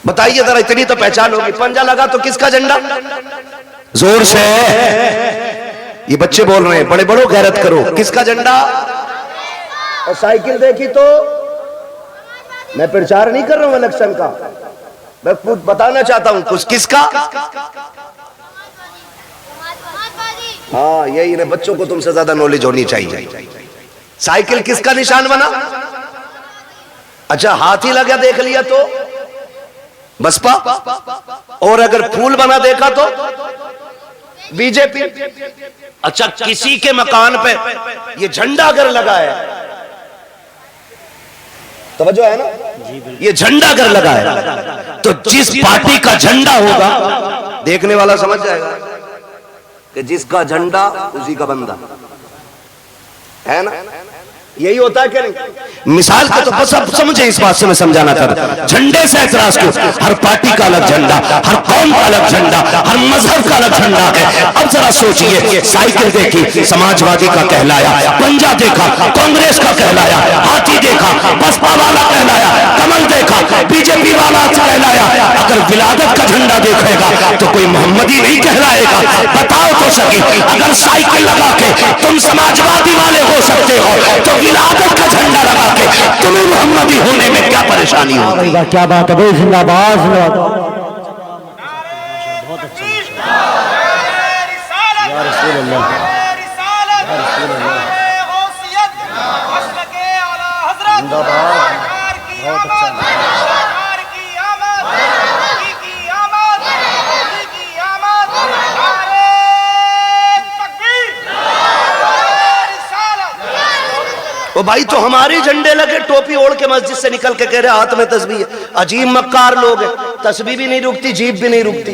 بتائیے ذرا، اتنی تو پہچان ہوگی، پنجا لگا تو کس کا جھنڈا؟ زور سے یہ بچے بول رہے ہیں، بڑے بڑوں غیرت کرو، کس کا جھنڈا؟ اور سائیکل دیکھی تو میں پرچار نہیں کر رہا ہوں الیکشن کا، میں بتانا چاہتا ہوں کس کا؟ ہاں یہی ہے، بچوں کو تم سے زیادہ نالج ہونی چاہیے۔ سائیکل کس کا نشان بنا؟ اچھا ہاتھی لگا دیکھ لیا تو بسپا، اور اگر پھول بنا دیکھا تو بی جے پی۔ اچھا کسی کے مکان پہ یہ جھنڈا اگر لگا ہے، توجہ ہے نا، یہ جھنڈا اگر لگا ہے تو جس پارٹی کا جھنڈا ہوگا دیکھنے والا سمجھ جائے گا کہ جس کا جھنڈا اسی کا بندہ ہے نا، یہی ہوتا ہے کہ نہیں؟ مثال کے تو بس اب سمجھیں، اس بات سے میں سمجھانا کر جھنڈے سے اعتراض کو، ہر پارٹی کا الگ جھنڈا، ہر قوم کا الگ جھنڈا، ہر مذہب کا الگ جھنڈا ہے۔ اب ذرا سوچئے، سائیکل دیکھی سماج وادی کا کہلایا، پنجا دیکھا کانگریس کا کہلایا، ہاتھی دیکھا بسپا والا کہلایا، کمل دیکھا بی جے پی والا کہلایا، اگر ولادت کا جھنڈا دیکھے گا تو کوئی محمدی نہیں کہلائے گا۔ بتاؤ تو صحیح، اگر سائیکل لگا کے تم سماج وادی والے ہو سکتے ہو تو ولادت کا جھنڈا لگا کے تمہیں محمدی ہونے میں کیا پریشانی ہوگی؟ کیا بات ہے بھائی، زندہ باد زندہ باد۔ یا رسول اللہ، زندہ باد، بہت اچھا۔ وہ بھائی تو ہمارے جھنڈے لگے، ٹوپی اوڑھ کے مسجد سے نکل کے کہہ رہے ہاتھ میں تسبیح ہے، عجیب مکار لوگ ہیں، تسبیح بھی نہیں رکتی، جیب بھی نہیں رکتی۔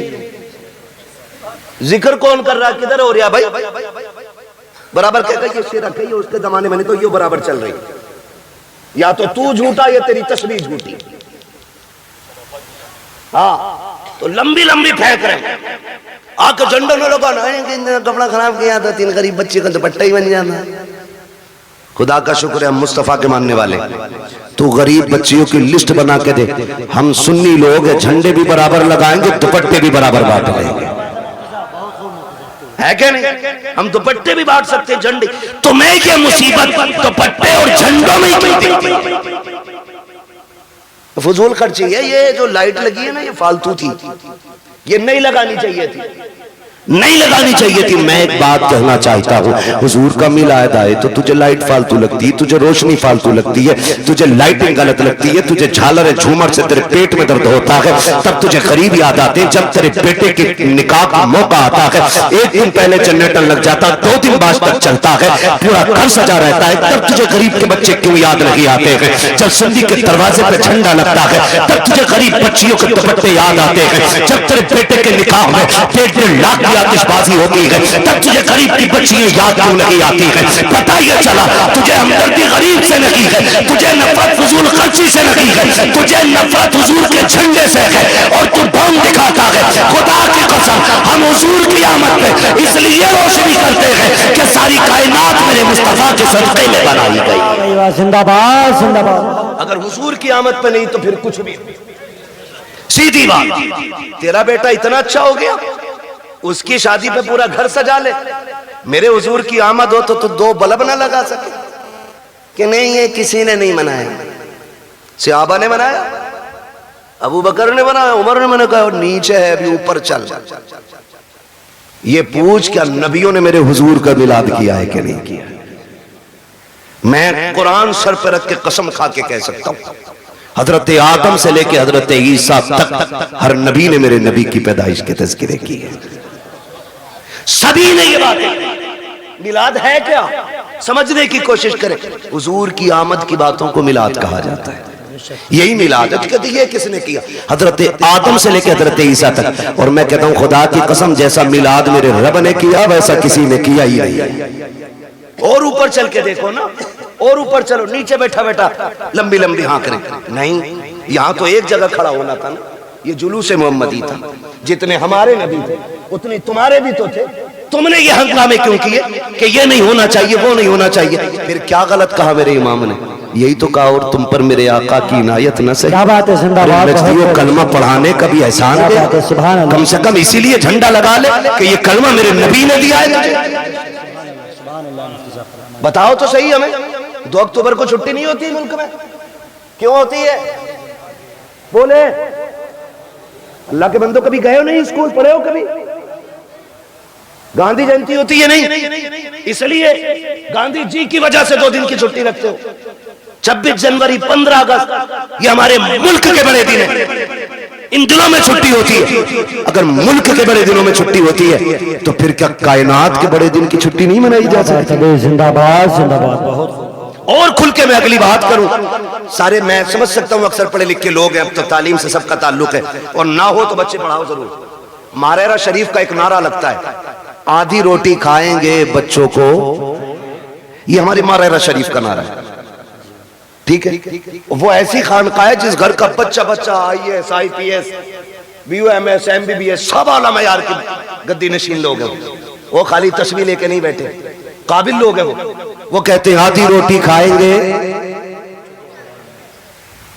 ذکر کون کر رہا ہے، کدھر ہو رہا بھائی؟ برابر کہہ گئی، یہ شرک ہے، یہ اس کے زمانے میں نہیں تو یہ برابر چل رہی، یا تو جھوٹا یا تیری تسبیح جھوٹی۔ ہاں تو لمبی لمبی پھینک رہے ہیں، آ کے جھنڈوں نے لگا نا، کپڑا خراب کیا تھا، 3 غریب بچے کا دوپٹہ ہی بن جانا۔ خدا کا شکر ہے ہم مصطفیٰ کے ماننے والے، تو غریب بچیوں کی لسٹ بنا کے دے، ہم سنی لوگ جھنڈے بھی برابر لگائیں گے، دوپٹے بھی برابر بانٹ لیں گے، ہے کہ نہیں؟ ہم دوپٹے بھی بانٹ سکتے ہیں، جھنڈے۔ تو میں یہ مصیبت دوپٹے اور جھنڈوں میں ہی کیوں؟ فضول خرچی ہے، یہ جو لائٹ لگی ہے نا یہ فالتو تھی، یہ نہیں لگانی چاہیے تھی، نہیں لگانی چاہیے تھی۔ میں ایک بات کہنا چاہتا ہوں، حضور کا میلاد آئے تو تجھے لائٹ فالتو لگتی ہے، تجھے روشنی فالتو لگتی ہے، تجھے لائٹنگ غلط لگتی ہے، تجھے جھالر جھومر سے تیرے پیٹ میں درد ہوتا ہے، تب تجھے غریب یاد آتے ہیں، جب تیرے بیٹے کے نکاح کا موقع آتا ہے، 1 دن پہلے جنریٹر لگ جاتا، 2 دن بعد تک چلتا ہے، پورا گھر سجا رہتا ہے، تب تجھے غریب کے بچے کیوں یاد نہیں آتے ہیں؟ جب سندھی کے دروازے پہ جھنڈا لگتا ہے تب تجھے غریب بچیوں کے دوپٹے یاد آتے ہیں، جب تیرے بیٹے کے نکاح میں 1.5 لاکھ آتش بازی ہوتی ہے تب تجھے غریب کی بچیاں یاد کیوں نہیں آتی ہے؟ پتہ یہ چلا تجھے ہمدردی غریب سے نہیں ہے، تجھے نفرت فضول خرچی سے نہیں ہے، تجھے نفرت حضور کے جھنڈے سے ہے، اور تو بم دکھاتا ہے۔ خدا کی قسم ہم حضور کی آمد پہ اس لیے روشنی کرتے ہیں کہ ساری کائنات میرے مصطفیٰ کے صدقے میں بنائی گئی۔ زندہ باد زندہ باد۔ اگر حضور کی آمد پہ نہیں تو پھر کچھ بھی۔ سیدھی بات، تیرا بیٹا اتنا اچھا ہو گیا، اس کی شادی پہ پورا گھر سجا لے، میرے حضور کی آمد ہو تو 2 بلب نہ لگا سکے کہ نہیں یہ کسی نے نہیں منایا، صحابہ نے منایا، ابو بکر نے منایا، عمر نے منایا، اور نیچے ہے ابھی اوپر چل۔ یہ پوچھ کیا نبیوں نے میرے حضور کا میلاد کیا ہے کہ نہیں کیا؟ میں قرآن سر پہ رکھ کے قسم کھا کے کہہ سکتا ہوں، حضرت آدم سے لے کے حضرت عیسیٰ تک ہر نبی نے میرے نبی کی پیدائش کے تذکرے کی ہے، سبھی نے یہ باتیں۔ میلاد ہے کیا؟ سمجھنے کی کوشش کریں، حضور کی آمد کی باتوں کو میلاد کہا جاتا ہے، یہی میلاد ہے۔ کہتے یہ کس نے کیا؟ حضرت آدم سے لے کے حضرت عیسیٰ تک، اور میں کہتا ہوں خدا کی قسم جیسا میلاد میرے رب نے کیا ویسا کسی نے کیا ہی نہیں۔ اور اوپر چل کے دیکھو نا، اور اوپر چلو، نیچے بیٹھا بیٹھا لمبی لمبی ہاں کریں، نہیں، یہاں تو ایک جگہ کھڑا ہونا تھا نا، یہ جلوس محمدی تھا، جتنے ہمارے نبی تھے اتنے تمہارے بھی تو تھے، تم نے یہ ہنگامے کیوں کیے کہ یہ نہیں ہونا چاہیے وہ نہیں ہونا چاہیے؟ پھر کیا غلط کہا میرے امام نے؟ یہی تو کہا اور تم پر میرے آقا کی عنایت نہ سے کیا بات ہے، زندہ باد، نجدیوں بہت کلمہ پڑھانے کا بھی احسان کیا دے بات ہے، سبحان اللہ، کم سے کم اسی لیے جھنڈا لگا لے کہ یہ کلمہ میرے نبی نے دیا ہے تجھے۔ بتاؤ تو صحیح ہمیں 2 اکتوبر کو چھٹی نہیں ہوتی ملک میں، کیوں ہوتی ہے؟ بولے اللہ کے بندوں کبھی گئے ہو نہیں اسکول پڑھے ہو کبھی؟ گاندھی جینتی ہوتی ہے نہیں، اس لیے گاندھی جی کی وجہ سے 2 دن کی چھٹی رکھتے ہو۔ 26 جنوری 15 اگست یہ ہمارے ملک کے بڑے دن ہیں، ان دنوں میں چھٹی ہوتی ہے۔ اگر ملک کے بڑے دنوں میں چھٹی ہوتی ہے تو پھر کیا کائنات کے بڑے دن کی چھٹی نہیں منائی جا سکتی؟ تبھی زندہ باد، زندہ باد، بہت اور کھل کے میں اگلی بات کروں، سارے میں سمجھ سکتا ہوں اکثر پڑھے لکھے لوگ ہیں، اب تو تعلیم سے سب کا تعلق ہے، اور نہ ہو تو بچے پڑھاؤ ضرور۔ ماریرہ شریف کا ایک نعرہ لگتا ہے، آدھی روٹی کھائیں گے بچوں کو، یہ ہماری ماریرہ شریف کا نعرہ ہے، ٹھیک ہے؟ وہ ایسی خانقاہ ہے جس گھر کا بچہ IAS IPS BUMS MBBS سب اعلیٰ معیار کے گدی نشین لوگ ہیں، وہ خالی تصویر لے کے نہیں بیٹھے، قابل لوگ ہیں وہ کہتے ہیں آدھی روٹی کھائیں گے،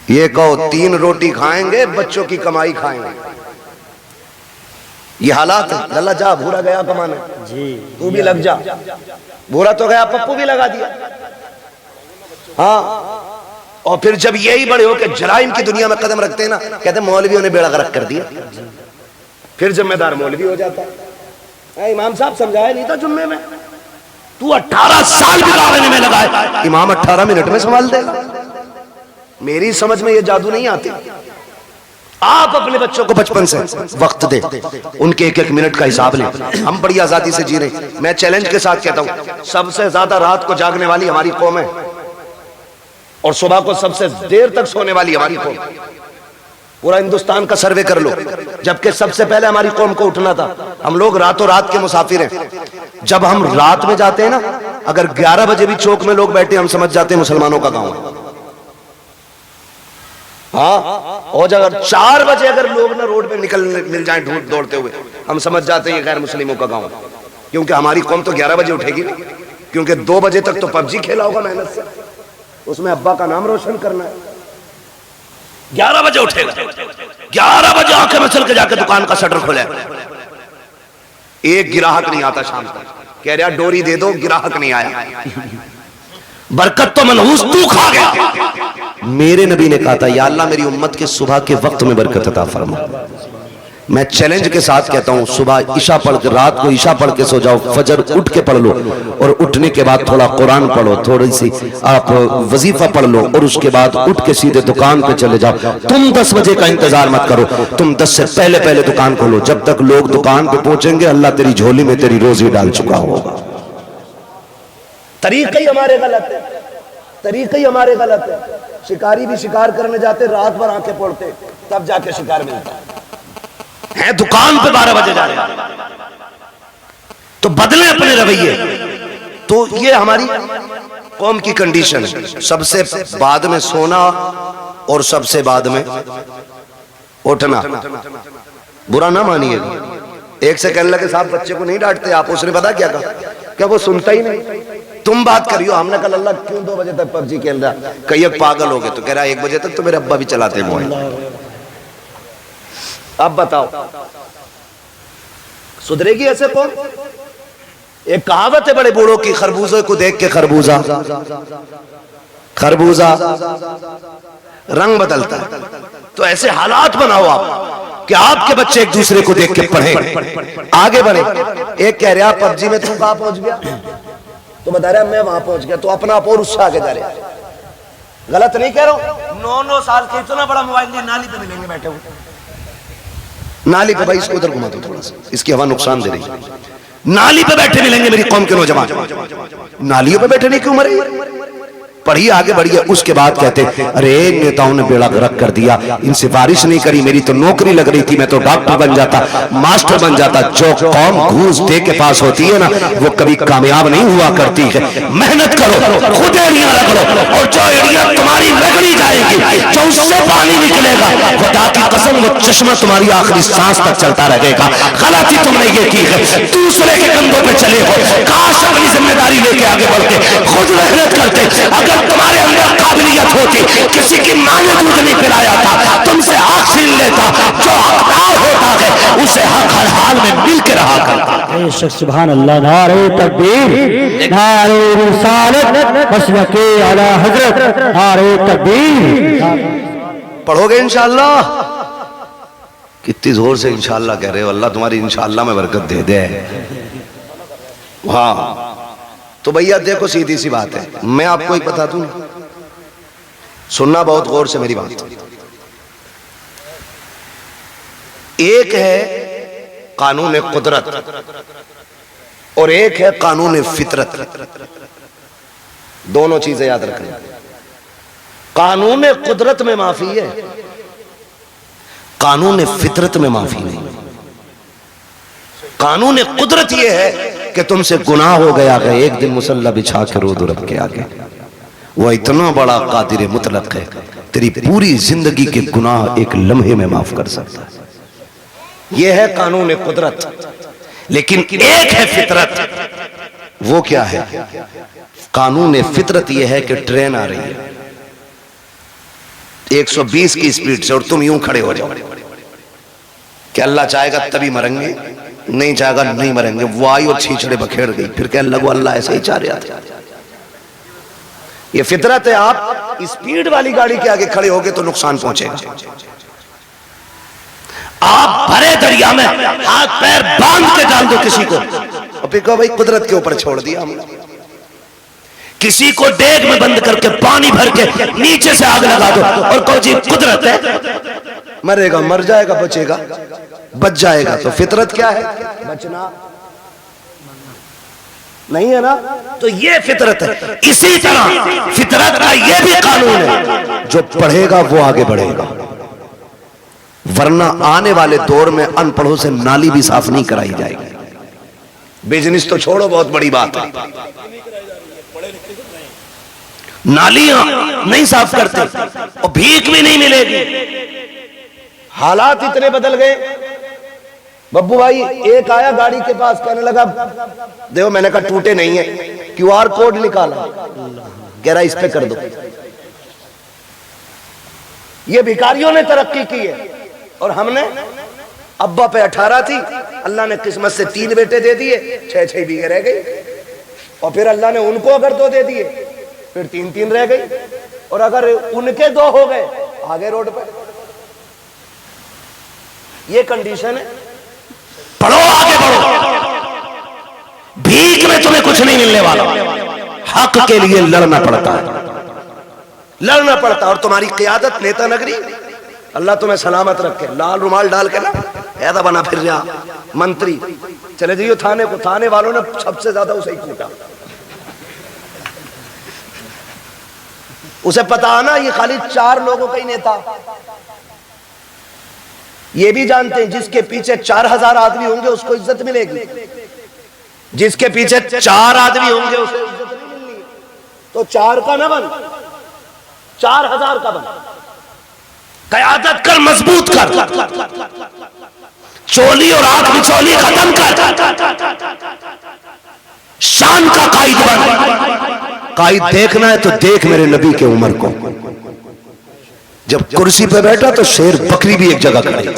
یہ کہو 3 روٹی کھائیں گے بچوں کی کمائی کھائیں گے۔ یہ حالات ہے۔ اللہ جا بھورا گیا کمانے، تو بھی لگ جا، بھورا تو گیا پپو بھی لگا دیا، ہاں۔ اور پھر جب یہی بڑے ہو کہ جرائم کی دنیا میں قدم رکھتے ہیں نا، کہتے ہیں مولویوں نے بیڑا غرق کر دیا، پھر ذمہ دار مولوی ہو جاتا ہے۔ امام صاحب سمجھایا نہیں تھا جمعے میں، تو 18 سال بگاڑنے میں لگا ہے، امام 18 منٹ میں سنبھال دے گا۔ میری سمجھ میں یہ جادو نہیں آتی۔ آپ اپنے بچوں کو بچپن سے وقت دے، ان کے 1-1 منٹ کا حساب لیں۔ ہم بڑی آزادی سے جی رہے ہیں۔ میں چیلنج کے ساتھ کہتا ہوں، سب سے زیادہ رات کو جاگنے والی ہماری قوم ہے، اور صبح کو سب سے دیر تک سونے والی ہماری قوم۔ پورا ہندوستان کا سروے کر لو، جبکہ سب سے پہلے ہماری قوم کو اٹھنا تھا۔ ہم لوگ راتوں رات کے مسافر ہیں۔ جب ہم رات میں جاتے ہیں نا، اگر 11 بجے بھی چوک میں لوگ بیٹھے، ہم سمجھ جاتے ہیں مسلمانوں کا گاؤں ہے، ہاں۔ اور اگر 4 بجے اگر لوگ نہ روڈ پہ مل جائیں دوڑتے ہوئے، ہم سمجھ جاتے ہیں یہ غیر مسلموں کا گاؤں ہے، کیونکہ ہماری قوم تو 11 بجے اٹھے گی نا، کیونکہ 2 بجے تک تو PUBG کھیلا ہوگا محنت سے، اس میں ابا کا نام روشن کرنا ہے۔ 11 بجے اٹھے گا، 11 بجے آنکھیں مسل کے جا کے دکان کا شٹر کھولے، ایک گراہک نہیں آتا شام تک، کہہ رہا ڈوری دے دو، گراہک نہیں آیا۔ برکت تو منحوس تو کھا گیا۔ میرے نبی نے کہا تھا یا اللہ میری امت کے صبح کے وقت میں برکت عطا فرما۔ میں چیلنج کے ساتھ کہتا ہوں، صبح عشاء پڑھ کے، رات کو عشاء پڑھ کے سو جاؤ، فجر اٹھ کے پڑھ لو، اور اٹھنے کے بعد تھوڑا قرآن پڑھو، تھوڑی سی آپ وظیفہ پڑھ لو، اور اس کے بعد اٹھ کے سیدھے دکان پہ چلے جاؤ۔ تم 10 بجے کا انتظار مت کرو، تم 10 سے پہلے پہلے دکان کھولو، جب تک لوگ دکان پہ پہنچیں گے اللہ تیری جھولی میں تیری روزی ڈال چکا ہوگا۔ طریقہ ہی ہمارے غلط ہے، طریقہ ہی ہمارے غلط ہے۔ شکاری بھی شکار کرنے جاتے، رات بھر آنکھیں پھوڑتے، تب جا کے شکار ملتا ہے، دکان پہ 12 بجے جا رہے ہیں، تو بدلیں اپنے رویے۔ تو یہ ہماری قوم کی کنڈیشن ہے، سب سے بعد میں سونا اور سب سے بعد میں اٹھنا۔ برا نہ مانیے، ایک سے کہنے لگے صاحب بچے کو نہیں ڈانٹتے آپ، اس نے پتا کیا کہا، کیا وہ سنتا ہی نہیں، تم بات کریو۔ ہم نے کہا اللہ کیوں 2 بجے تک PUBG کھیل رہا، کئی ایک پاگل ہو گئے، تو کہہ رہا 1 بجے تک تو میرے ابا بھی چلاتے ہیں موبائل۔ اب بتاؤ سدھرے گی ایسے قوم؟ ایک کہاوت ہے بڑے بوڑھوں کی، خربوزے کو دیکھ کے خربوزہ رنگ بدلتا ہے۔ تو ایسے حالات بناؤ آپ کہ آپ کے بچے ایک دوسرے کو دیکھ کے پڑھیں، آگے بڑھیں۔ ایک کہہ رہا PUBG میں تم کہاں پہنچ گیا، تو بتا رہا میں وہاں پہنچ گیا، تو اپنا آپ اور اس سے آگے جا رہے ہیں۔ غلط نہیں کہہ رہا ہوں، 9 سال کے اتنا بڑا موبائل لیا، نالی پہ ملیں گے بیٹھے ہوئے، نالی پہ، بھائی اس کو ادھر گھما دو تھوڑا سا، اس کی ہوا نقصان دے رہی ہے، نالی پہ بیٹھے ملیں گے میری قوم کے نوجوان۔ نالیوں پہ بیٹھنے کی عمر ہے، پڑھیے آگے بڑھیے۔ اس کے بعد کہتے ارے نیتاؤں نے بیڑا غرق کر دیا، ان سے بارش نہیں کری، میری تو نوکری لگ رہی تھی، میں تو ڈاکٹر بن جاتا، ماسٹر بن جاتا۔ جو قوم گھوس دے کے پاس ہوتی ہے نا، وہ کبھی کامیاب نہیں ہوا کرتی ہے۔ محنت کرو، خود ایڑیاں رگڑو، اور جو ایڑیاں تمہاری رگڑی جائے گی، جو اس سے پانی نکلے گا، خدا کی قسم وہ چشمہ تمہاری آخری سانس تک چلتا رہے گا۔ غلطی تم نے یہ کی ہے، دوسرے کے کندھوں پہ چلے ہو، کاش اپنی ذمہ داری لے کے آگے بڑھتے، خود محنت کرتے۔ اگر تمہارے اندر قابلیت ہوتی کسی کی ماں نے دودھ نہیں پلایا تھا تم سے حق چھین لیتا جو حقدار ہوتا ہے اسے حق ہر حال میں مل کے رہا کرتا بے شک سبحان اللہ نعرہ تکبیر نعرہ رسالت مسلک اعلی حضرت نعرہ تکبیر پڑھو گے انشاءاللہ کتنی زور سے انشاءاللہ کہہ رہے ہو اللہ تمہاری انشاءاللہ میں برکت دے دے ہاں تو بھیا دیکھو سیدھی سی بات ہے میں آپ کو ایک بتا دوں سننا بہت غور سے میری بات ایک ہے قانون قدرت اور ایک ہے قانون فطرت دونوں چیزیں یاد رکھیں قانون قدرت میں معافی ہے قانون فطرت میں معافی نہیں قانون قدرت یہ ہے کہ تم سے گناہ ہو گیا کہ ایک دن مصلی بچھا کے رو دو رب کے آگے وہ اتنا بڑا قادر مطلق ہے تیری پوری زندگی کے گناہ ایک لمحے میں معاف کر سکتا ہے یہ ہے قانون قدرت لیکن ایک ہے فطرت وہ کیا ہے قانون فطرت یہ ہے کہ ٹرین آ رہی ہے 120 کی سپیڈ سے اور تم یوں کھڑے ہو جاؤ کہ اللہ چاہے گا تبھی مریں گے نہیں چاہے گا نہیں مریں گے وہ آئی اور چھیچڑے بکھیڑ گئی پھر کہنے لگو اللہ ایسے ہی چاہ رہا تھا یہ فطرت ہے آپ سپیڈ والی گاڑی کے آگے کھڑے ہوگے تو نقصان پہنچے گا آپ بھرے دریا میں ہاتھ پیر باندھ کے ڈال دو کسی کو اور پھر کہو بھائی قدرت کے اوپر چھوڑ دیا ہم نے کسی کو ڈیگ میں بند کر کے پانی بھر کے نیچے سے آگ لگا دو اور کہو جی قدرت ہے مرے گا مر جائے گا بچے گا بچ جائے گا تو فطرت کیا ہے بچنا نہیں ہے نا تو یہ فطرت ہے اسی طرح فطرت کا یہ بھی قانون ہے جو پڑھے گا وہ آگے بڑھے گا ورنہ آنے والے دور میں ان پڑھوں سے نالی بھی صاف نہیں کرائی جائے گی بزنس تو چھوڑو بہت بڑی بات ہے نالیاں نہیں صاف کرتے اور بھیک بھی نہیں ملے گی حالات اتنے بدل گئے ببو بھائی ایک آیا گاڑی کے پاس کہنے لگا دیکھو میں نے کہا ٹوٹے نہیں ہیں کیو آر کوڈ نکالا کہہ رہا اس پہ کر دو یہ بھکاریوں نے ترقی کی ہے اور ہم نے ابا پہ 18 تھی اللہ نے قسمت سے 3 بیٹے دے دیے 6 بیگے رہ گئی اور پھر اللہ نے ان کو اگر 2 دے دیے پھر 3 رہ گئی اور اگر ان کے 2 ہو گئے آگے روڈ پہ یہ کنڈیشن ہے پڑھو آگے بڑھو بھیک میں تمہیں کچھ نہیں ملنے والا حق کے لیے لڑنا پڑتا اور تمہاری قیادت نیتا نگری اللہ تمہیں سلامت رکھے لال رومال ڈال کے نا ایسا بنا پھر جا منتری چلے جائیو تھانے کو تھانے والوں نے سب سے زیادہ اسے ہی کوٹا اسے پتا آنا یہ خالی 4 لوگوں کا ہی نیتا یہ بھی جانتے ہیں جس کے پیچھے 4000 آدمی ہوں گے اس کو عزت ملے گی جس کے پیچھے 4 آدمی ہوں گے اسے عزت نہیں ملنی تو 4 کا نہ بن 4000 کا بن قیادت کر مضبوط کر چولی اور آنکھ بچولی ختم کر شان کا قائد بن قائد دیکھنا ہے تو دیکھ میرے نبی کے عمر کو جب کرسی پہ بیٹھا تو شیر بکری بھی ایک جگہ کھڑی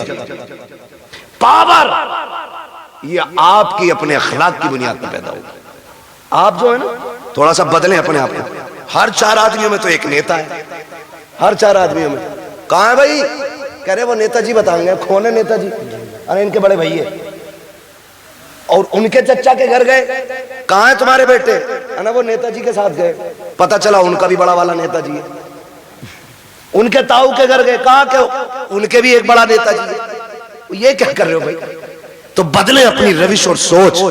پاور یہ آپ کی اپنے اخلاق کی بنیاد پر پیدا ہوگا آپ جو ہے نا تھوڑا سا بدلیں اپنے آپ کو ہر 4 آدمیوں میں تو ایک نیتا ہے ہر 4 آدمیوں میں کہاں ہے بھائی کہہ رہے وہ نیتا جی بتائیں گے کون ہے نیتا جی ارے ان کے بڑے بھائی ہیں اور ان کے چچا کے گھر گئے کہاں ہے تمہارے بیٹے نا وہ نیتا جی کے ساتھ گئے پتا چلا ان کا بھی بڑا والا نیتا جی ہے ان کے تاؤ کے گھر گئے کہا کہ ان کے بھی ایک بڑا نیتا جی ہے یہ کیا کر رہے ہو بھائی تو بدلیں اپنی روش اور سوچ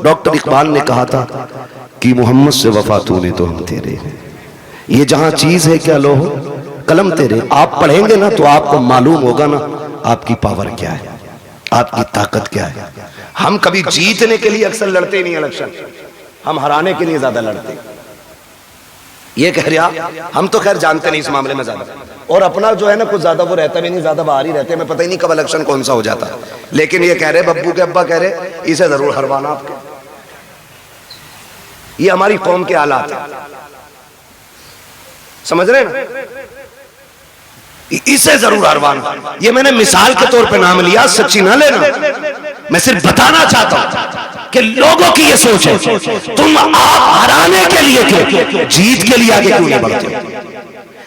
ڈاکٹر اقبال نے کہا تھا کہ محمد سے وفا تو نے تو ہم تیرے یہ جہاں چیز ہے کیا لو قلم تیرے آپ پڑھیں گے نا تو آپ کو معلوم ہوگا نا آپ کی پاور کیا ہے آپ کی طاقت کیا ہے ہم کبھی جیتنے کے لیے اکثر لڑتے نہیں الیکشن ہم ہرانے کے لیے زیادہ لڑتے یہ کہہ رہا ہم تو خیر جانتے نہیں اس معاملے میں زیادہ اور اپنا جو ہے نا کچھ زیادہ وہ رہتا بھی نہیں زیادہ باہر ہی رہتے میں پتہ ہی نہیں کب الیکشن کون سا ہو جاتا لیکن یہ کہہ رہے ببو کے ابا کہہ رہے اسے ضرور ہروانا آپ کے یہ ہماری قوم کے حالات ہیں سمجھ رہے نا؟ اسے ضرور اروان، یہ میں نے مثال کے طور پہ نام لیا، سچی نہ لینا، میں صرف بتانا چاہتا ہوں کہ لوگوں کی یہ سوچ ہے تم آپ ہرانے کے لیے کیوں، جیت کے لیے آگے کیوں نہیں بڑھتے؟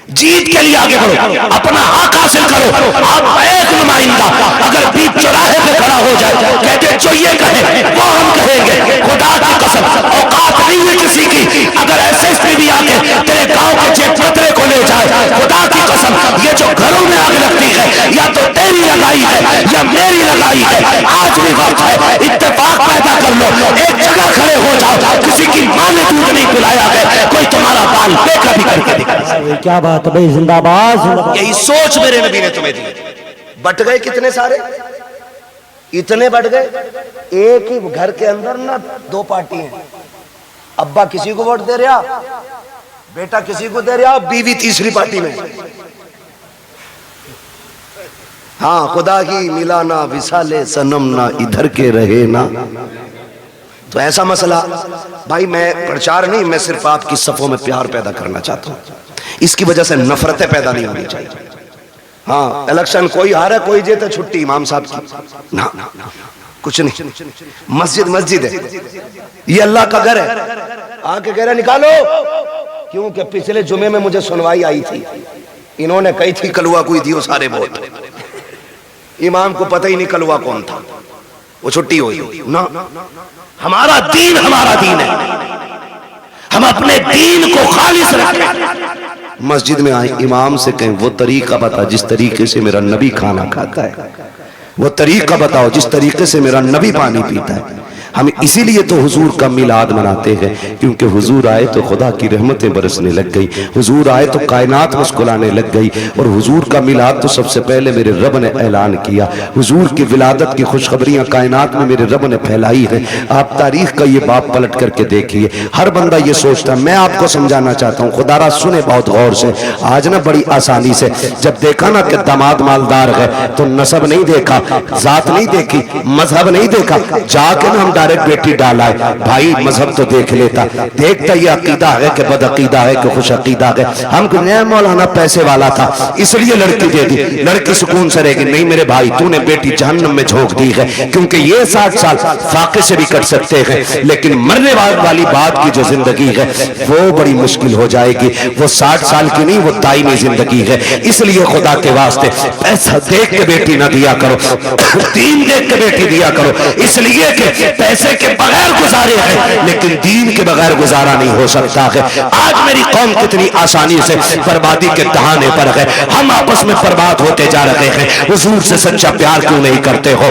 جیت کے لیے آگے بڑھو، اپنا حق حاصل کرو۔ آپ ایک نمائندہ اگر بیچ چوراہے پہ کھڑا ہو جائے کہتے جو یہ کہے وہ ہم کہیں گے، خدا کی قسم اوقات نہیں ہے کسی کی، اگر ایس ایس پی بھی آ کے تیرے گاؤں کے چیک پترے کو لے جائے، خدا کی قسم یہ جو گھروں میں آگ لگتی ہے یا تو تیری لگائی ہے یا میری لگائی ہے، آج بھی وقت ہے اتفاق پیدا کر لو، ایک جگہ کھڑے ہو جاؤ، کسی کی ماں نے دودھ نہیں پلایا ہے، کوئی تمہارا بال بیکا بھی کر کے دکھائے۔ کیا بات ہے بھائی، زندہ باد۔ یہی سوچ میرے نبی نے تمہیں دی۔ بٹ گئے کتنے سارے، اتنے بٹ گئے، ایک ہی گھر کے اندر نا دو پارٹی ہیں، ابا کسی کو ووٹ دے رہا، بیٹا کسی کو دے رہا، بیوی تیسری پارٹی میں۔ ہاں خدا کی ملا نہ وصال صنم نہ ادھر کے رہے نا، تو ایسا مسئلہ بھائی میں پرچار نہیں، میں صرف آپ کی صفوں میں پیار پیدا کرنا چاہتا ہوں، اس کی وجہ سے نفرتیں پیدا نہیں ہونی چاہیے۔ ہاں الیکشن کوئی ہارا کوئی جیتا چھٹی امام صاحب کی، نہ کچھ نہیں، مسجد مسجد ہے، یہ اللہ کا گھر ہے، آ کے کہہ رہا نکالو، کیونکہ پچھلے جمعے میں مجھے سنوائی آئی تھی، انہوں نے کہی تھی کلوا کوئی دیو سارے بہت، امام کو پتہ ہی نہیں کلوا کون تھا، وہ چھٹی ہوئی۔ نہ ہمارا دین ہے، ہم اپنے دین کو خالص رکھیں۔ مسجد میں آئیں امام سے کہیں وہ طریقہ بتا جس طریقے سے میرا نبی کھانا کھاتا ہے، وہ طریقہ بتاؤ جس طریقے سے میرا نبی پانی پیتا ہے۔ ہم اسی لیے تو حضور کا میلاد مناتے ہیں، کیونکہ حضور آئے تو خدا کی رحمتیں برسنے لگ گئی، حضور آئے تو کائنات مسکرانے لگ گئی، اور حضور کا میلاد تو سب سے پہلے میرے رب نے اعلان کیا، حضور کی ولادت کی خوشخبریاں کائنات میں میرے رب نے پھیلائی ہیں۔ آپ تاریخ کا یہ باب پلٹ کر کے دیکھیے، ہر بندہ یہ سوچتا ہے، میں آپ کو سمجھانا چاہتا ہوں، خدا را سنے بہت غور سے، آج نا بڑی آسانی سے جب دیکھا نا کہ داماد مالدار ہے تو نسب نہیں دیکھا، ذات نہیں دیکھی، مذہب نہیں دیکھا، جا کے نا ہم ڈائریکٹ بیٹی ڈالا ہے، بھائی مذہب تو دیکھ لیتا، دیکھتا یہ عقیدہ ہے کہ بد عقیدہ ہے کہ خوش عقیدہ ہے، ہم کو نیا مولانا پیسے والا تھا اس لیے لڑکی دے دی، لڑکی سکون سے رہے گی، نہیں میرے بھائی تو نے بیٹی جہنم میں جھونک دی ہے، کیونکہ یہ 60 سال فاقے سے بھی کٹ سکتے ہیں، لیکن مرنے والی بات کی جو زندگی ہے وہ بڑی مشکل ہو جائے گی، وہ 60 سال کی نہیں، وہ دائمی زندگی ہے۔ اس لیے خدا کے واسطے پیسہ دیکھ کے بیٹی نہ دیا کرو، دین دیکھ کے بیٹی دیا کرو، اس لیے کہ پیسے کے بغیر گزارے ہیں لیکن دین کے بغیر گزارا نہیں ہو سکتا ہے۔ آج میری قوم کتنی آسانی سے بربادی کے دہانے پر ہے، ہم آپس میں برباد ہوتے جا رہے ہیں، حضور سے سچا پیار کیوں نہیں کرتے ہو؟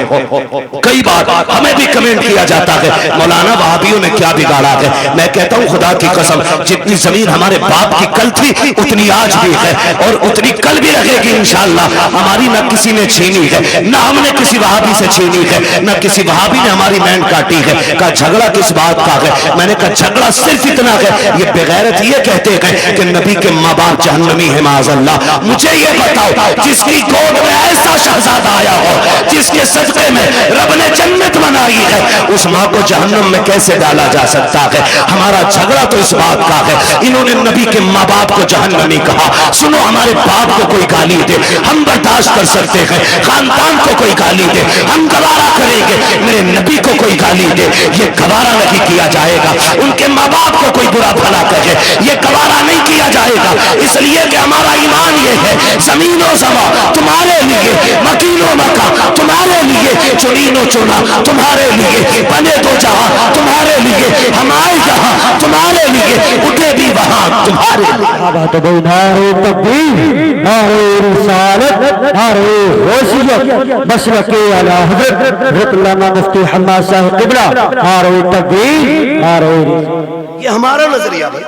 کئی بار ہمیں بھی کمنٹ کیا جاتا ہے مولانا وہابیوں نے کیا بگاڑا ہے، میں کہتا ہوں خدا کی قسم جتنی زمین ہمارے باپ کی کل تھی اتنی آج بھی ہے اور اتنی کل بھی رہے گی انشاءاللہ، ہماری نہ کسی نے چھینی ہے، نہ ہم نے کسی وہابی سے چھینی ہے، نہ کسی وہابی نے ہماری مینڈ کاٹی ہے۔ کہا جھگڑا کس بات کا ہے؟ میں نے کہا جھگڑا صرف اتنا ہے، یہ بغیرت یہ کہتے ہیں کہ نبی کے ماں باپ جہنمی ہے معاذ اللہ، مجھے یہ بتاؤ جس کی گود میں ایسا شہزادہ آیا ہو جس کے صدقے میں رب نے جنت بنائی ہے، اس ماں کو جہنم میں کیسے ڈالا جا سکتا ہے؟ ہمارا جھگڑا تو اس بات کا ہے، انہوں نے نبی کے ماں باپ کو جہنمی کہا، سنو ہمارے باپ کو کوئی گالی دے ہم برداشت کر سکتے ہیں، خاندان کو کوئی گالی دے ہم گوارا کریں گے، میرے نبی کو کوئی گالی دے یہ گوارا نہیں کیا جائے گا، ان کے ماں باپ کو کوئی برا بھلا کہے یہ گوارا نہیں کیا جائے گا، اس لیے کہ ہمارا ایمان یہ ہے زمین و زمان تمہارے لیے، مکین و مکہ تمہارے لیے، چنین و چنا تمہارے لیے، بنے دو جہاں تمہارے لیے، ہم آئے جہاں تمہارے لیے، اٹھے بھی وہاں تمہارے لیے۔ نعرے تکبیر، نعرے رسالت، نعرے غوثیت، مسلک اعلی حضرت حضرت علامہ مفتی حماد صاحب قبلہ، نعرے تکبیر، نعرے رسالت۔ یہ ہمارا نظریہ ہے،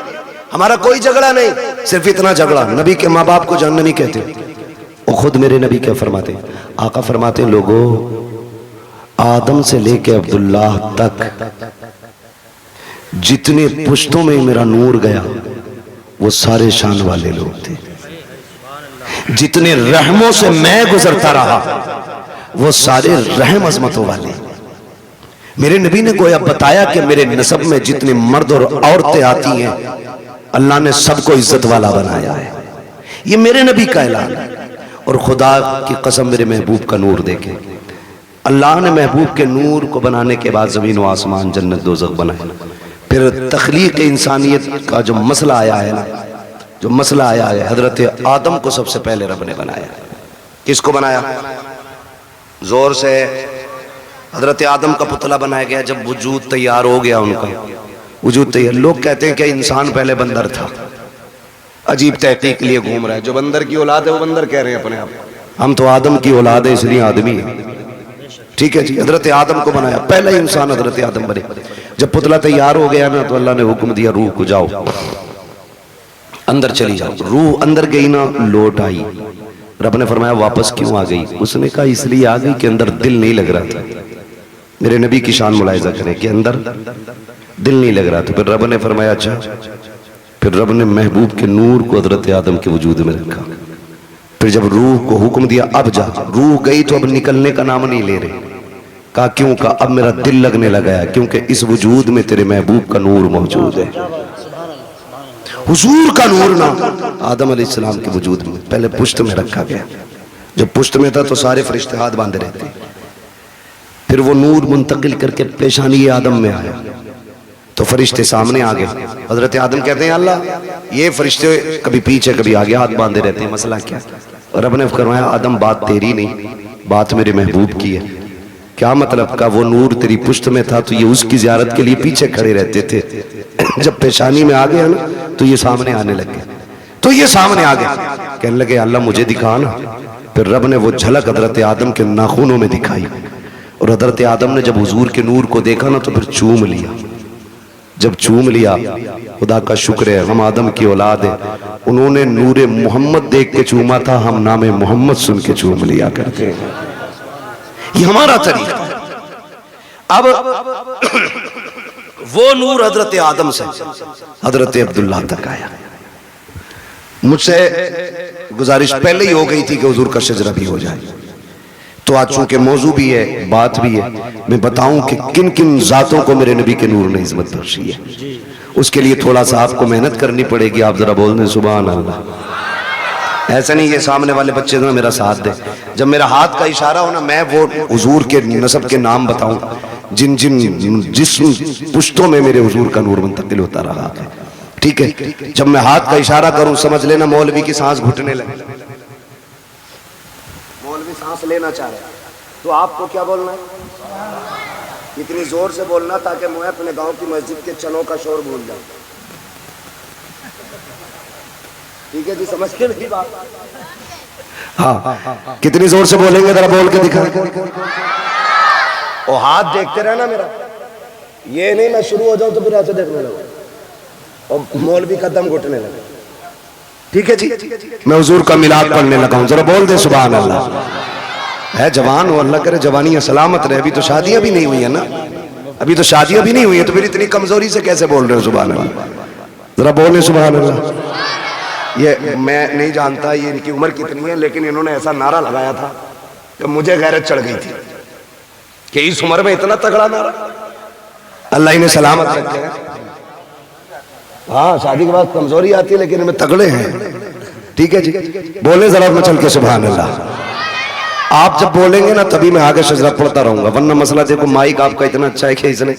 ہمارا کوئی جھگڑا نہیں، صرف اتنا جھگڑا نبی کے ماں باپ کو جہنمی کہتے ہیں، وہ خود میرے نبی کیا فرماتے ہیں؟ آقا فرماتے ہیں لوگوں آدم سے لے کے عبداللہ تک جتنے پشتوں میں میرا نور گیا وہ سارے شان والے لوگ تھے، جتنے رحموں سے میں گزرتا رہا وہ سارے رحم عظمتوں والے۔ میرے نبی نے گویا بتایا کہ میرے نسب میں جتنے مرد اور عورتیں آتی ہیں اللہ نے سب کو عزت والا بنایا ہے، یہ میرے نبی کا اعلان ہے۔ اور خدا کی قسم میرے محبوب کا نور دیکھیں، اللہ نے محبوب کے نور کو بنانے کے بعد زمین و آسمان جنت دوزخ بنائے، پھر تخلیق انسانیت کا جو مسئلہ آیا ہے نا، جو مسئلہ آیا ہے، حضرت آدم کو سب سے پہلے رب نے بنایا۔ کس کو بنایا؟ زور سے، حضرت آدم کا پتلا بنایا گیا جب وجود تیار ہو گیا، ان کا وجود تیار۔ لوگ کہتے ہیں کہ انسان پہلے بندر تھا، عجیب تحقیق کے لیے گھوم رہا ہے، جو بندر کی اولاد ہے وہ بندر کہہ رہے ہیں اپنے آپ، ہم تو آدم کی اولاد ہے اس لیے آدمی ہے، ٹھیک ہے جی۔ حضرت آدم کو بنایا، پہلا انسان حضرت آدم بنے۔ جب پتلا تیار ہو گیا نا تو اللہ نے حکم دیا روح کو جاؤ اندر چلی جاؤ۔ روح اندر گئی نا، لوٹ آئی، رب نے فرمایا واپس کیوں آ گئی؟ اس نے کہا اس لیے آ گئی کہ اندر دل نہیں لگ رہا تھا۔ میرے نبی کی شان ملاحظہ کریں کہ اندر دل نہیں لگ رہا تھا۔ پھر رب نے فرمایا اچھا، پھر رب نے محبوب کے نور کو حضرت آدم کے وجود میں رکھا۔ پھر جب روح کو حکم دیا اب جا، روح گئی تو اب نکلنے کا نام نہیں لے رہے۔ کہا کیوں؟ کہا اب میرا دل لگنے لگا ہے، کیونکہ اس وجود میں تیرے محبوب کا نور موجود ہے۔ حضور کا نور نا آدم علیہ السلام کے وجود میں پہلے پشت میں رکھا گیا۔ جب پشت میں تھا تو سارے فرشتے ہاتھ باندھے رہتے، پھر وہ نور منتقل کر کے پیشانی آدم میں آیا تو فرشتے سامنے آ گئے۔ حضرت آدم کہتے ہیں اللہ یہ فرشتے کبھی پیچھے کبھی آگے ہاتھ باندھے رہتے ہیں، مسئلہ کیا؟ اور رب نے فرمایا آدم بات تیری نہیں، بات میرے محبوب کی ہے۔ کیا مطلب؟ کا وہ نور تیری پشت میں تھا تو یہ اس کی زیارت کے لیے پیچھے کھڑے رہتے تھے، جب پیشانی میں آ گیا نا تو یہ سامنے آنے لگے، تو یہ سامنے آ گیا، کہنے لگے اللہ مجھے دکھا نا۔ پھر رب نے وہ جھلک حضرت آدم کے ناخنوں میں دکھائی، اور حضرت آدم نے جب حضور کے نور کو دیکھا نا تو پھر چوم لیا۔ جب چوم لیا، خدا کا شکر ہے ہم آدم کی اولاد ہیں، انہوں نے نور محمد دیکھ کے چوما تھا، ہم نام محمد سن کے چوم لیا کرتے ہیں۔ یہ ہمارا طریقہ۔ اب وہ نور حضرت آدم سے حضرت عبداللہ تک آیا۔ مجھ سے گزارش پہلے ہی ہو گئی تھی کہ حضور کا شجرہ بھی ہو جائے، تو آج چونکہ موضوع بھی ہے، بات بھی ہے، میں بتاؤں کہ کن کن ذاتوں کو میرے نبی کے نور نے عظمت بخشی ہے۔ اس کے لیے تھوڑا سا آپ کو محنت کرنی پڑے گی، آپ ذرا بول دیں سبحان اللہ۔ ایسا نہیں یہ سامنے والے بچے ذرا میرا ساتھ دے، جب میرا ہاتھ کا اشارہ ہونا میں وہ حضور کے نسب کے نام بتاؤں جن جسم پشتوں میں میرے حضور کا نور منتقل ہوتا رہا ہے، ٹھیک ہے؟ جب میں ہاتھ کا اشارہ کروں سمجھ لینا مولوی کی سانس گھٹنے لگے، مولوی سانس لینا چاہ رہا ہے تو آپ کو کیا بولنا ہے؟ اتنی زور سے بولنا تاکہ میں اپنے گاؤں کی مسجد کے چنوں کا شور بھول جاؤں، ٹھیک ہے جی؟ سمجھ کے نہیں بات؟ ہاں کتنی زور سے بولیں گے ذرا بول کے دکھا۔ اور ہاتھ دیکھتے رہنا میرا، یہ نہیں میں شروع ہو جاؤں تو پھر ایسے دیکھنے لگا اور مولوی کا دم گھٹنے لگا، ٹھیک ہے جی؟ میں حضور کا میلاد پڑھنے لگا ہوں، ذرا بول دیں سبحان اللہ۔ ہے جوان ہو، اللہ کرے جوانیاں سلامت رہے، ابھی تو شادیاں بھی نہیں ہوئی ہیں نا، ابھی تو شادیاں بھی نہیں ہوئی ہیں، تو پھر اتنی کمزوری سے کیسے بول رہے ہو سبحان اللہ؟ ذرا بولیں سبحان اللہ۔ یہ میں نہیں جانتا یہ ان کی عمر کتنی ہے، لیکن انہوں نے ایسا نعرہ لگایا تھا کہ مجھے غیرت چڑھ گئی تھی کہ اس عمر میں اتنا تگڑا نعرہ، اللہ انہیں سلامت رکھے۔ ہاں شادی کے بعد کمزوری آتی ہے لیکن میں تگڑے ہیں، ٹھیک ہے جی؟ بولیں ذرا میں چل کے سبحان اللہ۔ آپ جب بولیں گے نا تبھی میں آگے شجرہ پڑھتا رہوں گا، ورنہ مسئلہ دیکھو مائک آپ کا اتنا اچھا ہے کہ اس نے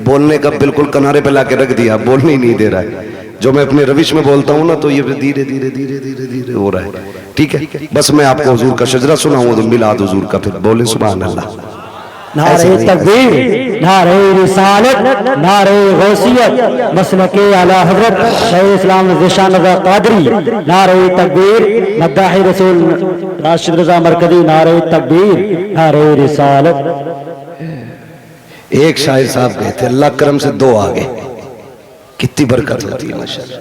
بولنے کا بالکل کنارے پہ لا کے رکھ دیا، بولنے ہی نہیں دے رہا ہے۔ جو میں اپنے روش میں بولتا ہوں نا تو یہ دھیرے دھیرے دھیرے دھیرے دھیرے ہو رہا ہے، ٹھیک ہے؟ بس میں آپ کو حضور کا شجرہ سناؤں تو میلاد حضور کا، پھر بولیں سبحان اللہ۔ نعرہ تکبیر، نعرہ رسالت، نعرہ غوثیت، مسلک اعلی حضرت شیخ اسلام ذیشان رضا قادری، نعرہ تکبیر، مداح رسول راشد رضا مرکزی، نعرہ تکبیر، نعرہ رسالت۔ ایک شاعر صاحب گئے تھے، اللہ کرم سے دو آگے، کتنی برکت ہوتی ہے ماشاءاللہ۔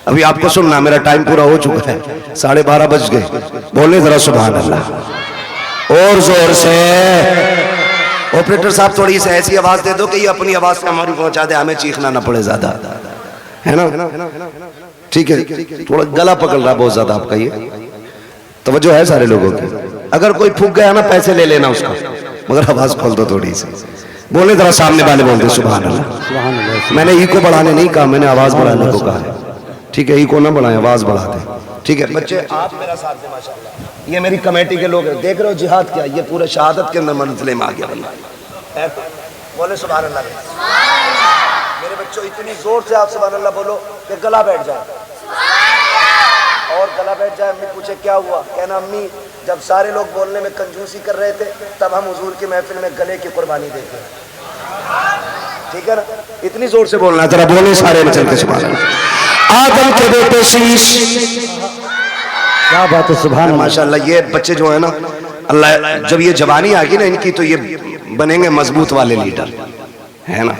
ابھی آپ کو سننا، میرا ٹائم پورا ہو چکا ہے، 12:30 بج گئے، بولیں ذرا سبحان اللہ اور زور سے۔ آپریٹر صاحب تھوڑی سی ایسی آواز دے دو کہ یہ اپنی آواز سے ہماری پہنچا دے، ہمیں چیخنا نہ پڑے زیادہ، ہے نا؟ ٹھیک ہے، تھوڑا گلا پکڑ رہا بہت زیادہ آپ کا، یہ توجہ ہے سارے لوگوں کی؟ اگر کوئی پھک گیا نا پیسے لے لینا اس کا، مگر آواز کھول دو تھوڑی سی۔ بولے ذرا سامنے والے بول دے سبحان اللہ۔ میں نے ای کو بڑھانے نہیں کہا، میں نے آواز بڑھانے کو کہا ہے، ٹھیک ہے، کو نہ بڑھائیں، آواز بڑھا دیں، ٹھیک ہے بچے آپ میرا ساتھ دیں ماشاءاللہ. یہ میری کمیٹی کے لوگ ہیں، دیکھ رہے ہو جہاد کیا، یہ پورے شہادت کے اندر منزلے میں آ گیا بندہ. بولے سبحان اللہ. میرے بچوں اتنی زور سے آپ سبحان اللہ بولو کہ گلا بیٹھ جائے، اور گلا بیٹھ جائے. امی پوچھے کیا ہوا، کہنا امی جب سارے لوگ بولنے میں کنجوسی کر رہے تھے تب ہم حضور کی محفل میں گلے کی قربانی دیتے ہیں. ٹھیک ہے نا، اتنی زور سے بولنا ہے، ذرا بولے سارے میں چل کے سبحان اللہ. آدم کے بیٹے شیش، کیا بات ہے، سبحان اللہ. ماشاءاللہ. یہ بچے جو ہیں نا، اللہ جب یہ جوانی آگی نا ان کی تو یہ بنیں گے مضبوط والے لیڈر، ہے نا.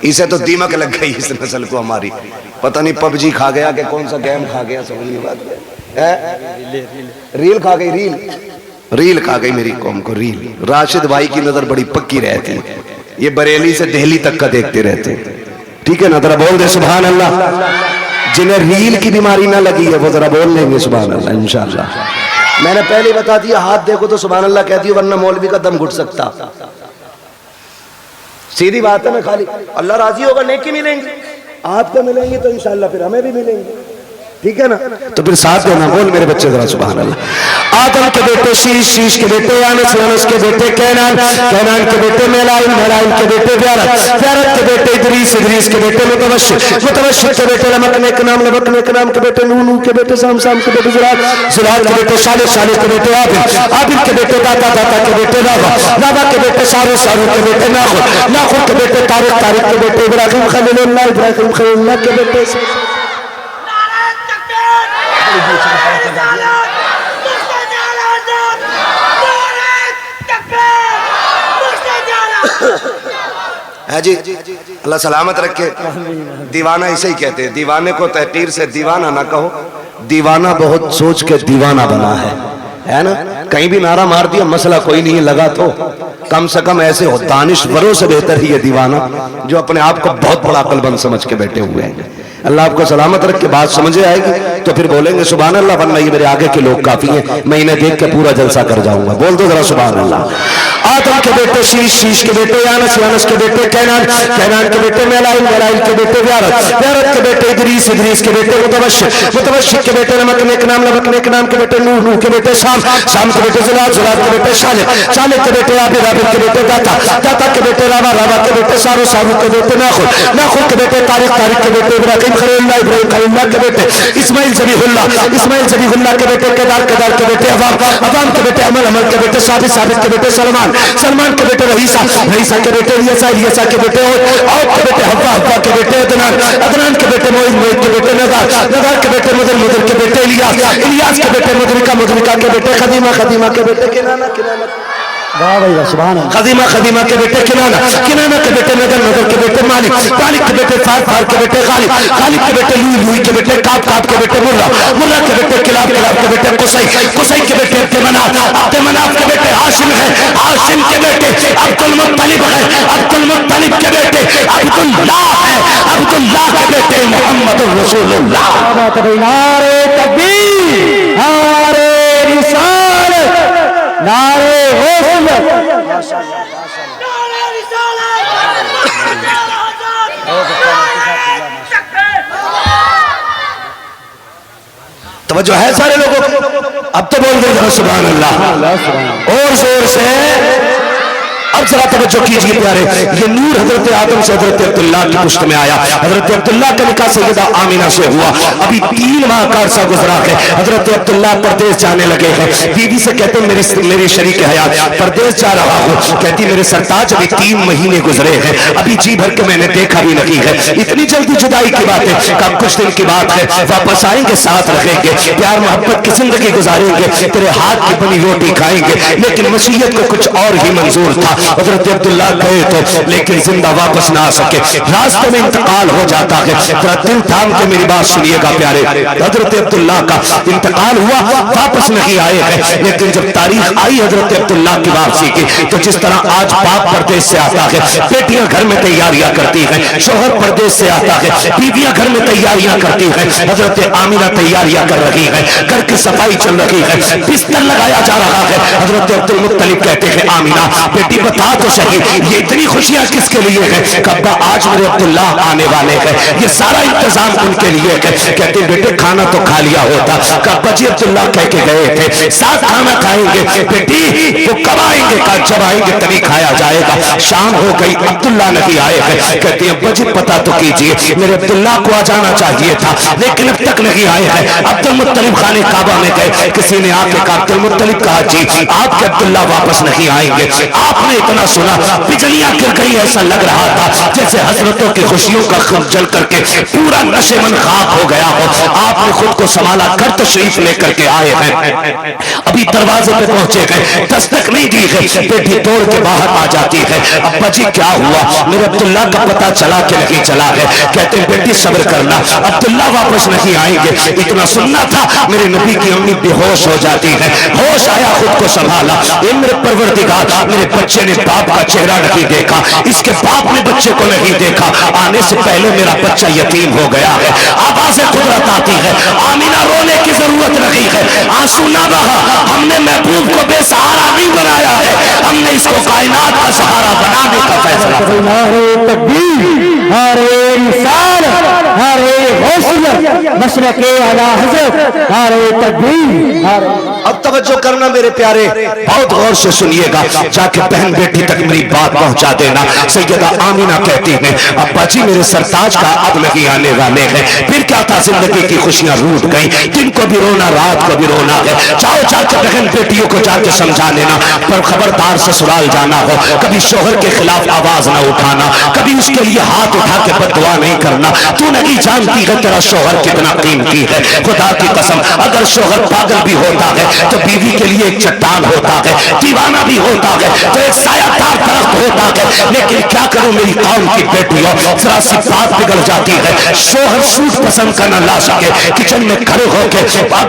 اسے تو دیمک لگ گئی اس نسل کو ہماری، پتہ نہیں پب جی کھا گیا کہ کون سا گیم کھا گیا، سمجھ نہیں بات. ریل کھا گئی، ریل کھا گئی میری قوم کو، ریل. راشد بھائی کی نظر بڑی پکی رہتی، یہ بریلی سے دہلی تک کا دیکھتے رہتے. ٹھیک ہے نا، ذرا بول دے سبحان اللہ. جنہیں ریل کی بیماری نہ لگی ہے وہ ذرا بول لیں گے سبحان اللہ انشاءاللہ. میں نے پہلے بتا دیا، ہاتھ دیکھو تو سبحان اللہ کہتی ہو، ورنہ مولوی کا دم گھٹ سکتا. سیدھی بات ہے. میں خالی اللہ راضی ہوگا نیکی ملیں گی، آپ کو ملیں گی تو انشاءاللہ پھر ہمیں بھی ملیں گی. ٹھیک ہے نا، تو پھر ساتھ دینا. بول میرے بچے ذرا سبحان اللہ. آدم کے بیٹے شیش، شیش کے بیٹے یانس، یانس کے بیٹے کینان، کینان کے بیٹے میلائل، میلائل کے بیٹے بیارت، بیارت کے بیٹے ادریس، ادریس کے بیٹے متوشر، متوشر کے بیٹے لمکنے کے نام، لمکنے کے نام کے بیٹے نوح، نوح کے بیٹے سام، سام کے بیٹے زلال، زلال کے بیٹے صالح، صالح کے بیٹے عابد، عابد کے بیٹے داتا، داتا کے بیٹے راوا، راوا کے بیٹے سارو، سارو کے بیٹے ناخر، ناخر کے بیٹے طارق، طارق کے بیٹے ابراہیم خلیل اللہ، ابراہیم خلیل اللہ کے بیٹے. ہے جی، اللہ سلامت رکھے. دیوانہ اسے ہی کہتے ہیں، دیوانے کو تحقیر سے دیوانہ نہ کہو، دیوانہ بہت سوچ کے دیوانہ بنا ہے نا. کہیں بھی نعرہ مار دیا مسئلہ کوئی نہیں لگا تو کم سے کم ایسے ہو. دانشوروں سے بہتر ہی یہ دیوانہ جو اپنے آپ کو بہت بڑا عقل بند سمجھ کے بیٹھے ہوئے ہیں. اللہ آپ کو سلامت رکھ کے بات سمجھے آئے گی تو پھر بولیں گے سبحان اللہ، ورنہ یہ میرے آگے کے لوگ کافی ہیں، میں انہیں دیکھ کے پورا جلسہ کر جاؤں گا. بول دو ذرا سبحان اللہ. آدم کے بیٹے شیش، شیش کے بیٹے یانس، یانس کے بیٹے کینان، کینان کے بیٹے میلائل، میلائل کے بیٹے بیارت، بیارت کے بیٹے ادریس، ادریس کے بیٹے متوشر، متوشر کے بیٹے لمکنے کے نام، لمکنے کے نام کے بیٹے نوح، نوح کے بیٹے سام، سام کے بیٹے زلال، زلال کے بیٹے صالح، صالح کے بیٹے عابد، عابد کے بیٹے داتا، داتا کے بیٹے راوا، راوا کے بیٹے سارو، سارو کے بیٹے ناخر، ناخر کے بیٹے طارق، طارق کے بیٹے ابراہیم خلیل اللہ، ابراہیم خلیل اللہ کے بیٹے اسماعیل ذبیح اللہ، اسماعیل ذبیح اللہ کے بیٹے کیدار، کیدار کے بیٹے عوام، عوام کے بیٹے عمل، عمل کے بیٹے ثابت، ثابت کے بیٹے سلمان، سلمان کے بیٹے رئیسہ، رئیسہ کے بیٹے الیسا، الیسا کے بیٹے عوف کے بیٹے حوا، حوا کے بیٹے عدنان، عدنان کے بیٹے معید، معید کے بیٹے نذار، نذار کے بیٹے مدر، مدر کے بیٹے الیاس، الیاس کے بیٹے مدرکہ، مدرکہ کے بیٹے خدیمہ، خدیمہ کے بیٹے کنانہ، کنانہ خدیمہ، خدیمہ کے بیٹے کنانہ، کنانہ کے بیٹے نظر، نظر کے بیٹے مالک، مالک کے بیٹے فار، فار کے بیٹے غالب، غالب کے بیٹے لوئی، لوئی کے بیٹے کعب، کعب کے بیٹے مرہ، مرہ کے بیٹے کلاب، کلاب کے بیٹے قصی، قصی کے بیٹے عبد مناف، عبد مناف کے بیٹے ہاشم ہے، ہاشم کے بیٹے عبد المطلب ہے، عبد المطلب کے بیٹے عبد اللہ ہے، عبد اللہ کے بیٹے محمد رسول اللہ. نعرے تکبیر، نعرے رسالت، نعرے توجہ ہے سارے لوگوں کو؟ اب تو بول دیں سبحان اللہ اور زور سے. اب ذرا توجہ کیجئے پیارے، یہ نور حضرت آدم سے حضرت عبداللہ کی پشت میں آیا. حضرت عبداللہ کا نکاح سیدہ آمینہ سے ہوا. ابھی 3 ماہ کا عرصہ گزرا ہے. حضرت عبداللہ پردیس جانے لگے ہیں. بیوی سے کہتے ہیں میری شریک حیات پردیس جا رہا ہوں. کہتی میرے سرتاج ابھی 3 مہینے گزرے ہیں، ابھی جی بھر کے میں نے دیکھا بھی نہیں ہے. اتنی جلدی جدائی کی بات ہے؟ کب کچھ دن کی بات ہے، واپس آئیں گے، ساتھ رکھیں گے، پیار محبت کی زندگی گزاریں گے، تیرے ہاتھ کی بنی روٹی کھائیں گے. لیکن مشیت کو کچھ اور ہی منظور تھا. حضرت عبداللہ گئے تو لیکن زندہ واپس نہ آ سکے، راستے میں انتقال ہو جاتا ہے. ذرا دل تھام کے میری بات سنیے گا پیارے. حضرت عبداللہ کا انتقال ہوا، واپس نہیں آئے ہیں. لیکن جب تاریخ آئی حضرت عبداللہ کی واپسی کی تو جس طرح آج باپ پردیس سے آتا ہے، بیٹیاں گھر میں تیاریاں کرتی ہیں، شوہر پردیس سے آتا ہے، بیویاں گھر میں تیاریاں کرتی ہیں. حضرت آمینہ تیاریاں کر رہی ہے، گھر کی صفائی چل رہی ہے، بستر لگایا جا رہا ہے. حضرت عبد المطلب کہتے ہیں آمینہ بیٹی بتا بتا تو صحیح یہ اتنی خوشیاں کس کے لیے ہیں؟ کہا آج میرے عبداللہ آنے والے ہیں، یہ سارا انتظام ان کے لیے ہے۔ کہتے بیٹے کھانا تو کھا لیا ہوتا۔ کہا جی عبداللہ کہہ کے گئے تھے ساتھ کھانا کھائیں گے۔ بیٹی وہ کب آئیں گے؟ کہا جب آئیں گے تبھی کھایا جائے گا۔ شام ہو گئی عبداللہ نہیں آئے ہیں۔ کہتے ہیں ابا جی پتا تو کیجئے میرے عبداللہ کو آ جانا چاہیے تھا لیکن اب تک نہیں آئے ہیں۔ عبدالمطلب خانے کعبہ میں گئے، کسی نے آ کے کہا عبدالمطلب کہا جی آپ کے عبداللہ واپس نہیں آئیں گے۔ آپ نے اتنا سنا بجلیاں گر گئی، ایسا لگ رہا تھا جیسے حضرتوں کی خوشیوں کا خم جل کر کے پورا نشے من خاک ہو گیا ہو۔ آپ نے خود کو سنبھالا، گھر تشریف لے کر کے آئے ہیں۔ ابھی دروازے پہ پہنچے گئے، دستک نہیں دی گئی، بیٹی توڑ کے باہر آ جاتی ہے۔ ابا جی کیا ہوا؟ میرے عبداللہ کا پتہ چلا کہ نہیں چلا ہے؟ کہتے ہیں بیٹی صبر کرنا، عبداللہ واپس نہیں آئیں گے۔ اتنا سننا تھا میرے نبی کی امی بے ہوش ہو جاتی ہے۔ ہوش آیا، خود کو سنبھالا، اے میرے پروردگار میرے بچے نے باپ کا چہرہ نہیں دیکھا، اس کے باپ نے بچے کو نہیں دیکھا، آنے سے پہلے میرا بچہ یتیم ہو گیا ہے۔ آواز قدرت آتی ہے، آمینہ رونے کی ضرورت نہیں ہے، آنسو نہ بہا، ہم نے محبوب کو بے سہارا نہیں بنایا ہے، ہم نے اس کو کائنات کا سہارا بنانے کا فیصلہ کیا۔ نعرہ تکبیر، نعرہ رسالت، نعرہ غوثیت، مشرق اعلی حضرت، نعرہ تکبیر۔ اب توجہ کرنا میرے پیارے، بہت غور سے سنیے گا، جا کے بہن بیٹی تک میری بات پہنچا دینا۔ سیدہ آمینہ کہتی ہیں ابا جی میرے سرتاج کا اب نہیں آنے والے ہیں۔ پھر کیا تھا، زندگی کی خوشیاں روٹ گئی، دن کو بھی رونا رات کو بھی رونا ہے۔ جاؤ جا کے بہن بیٹیوں کو جا کے سمجھا لینا، پر خبردار سسرال جانا ہو کبھی شوہر کے خلاف آواز نہ اٹھانا، کبھی اس کے لیے ہاتھ اٹھا کے بد دعا نہیں کرنا۔ تو نہیں جانتی ہے تیرا شوہر کتنا قیمتی ہے، خدا کی قسم اگر شوہر پاگل بھی ہوتا ہے تو بیوی کے لیے ایک چٹان ہوتا ہے، دیوانہ بھی ہوتا ہے تو ایک سایہ دار درخت ہوتا ہے۔ لیکن کیا کروں میری قوم کی بیٹیوں، ذرا سی بات بگڑ جاتی ہے، شوہر سوٹ پسند کرنا لا سکے، کچن میں کھڑے ہو کے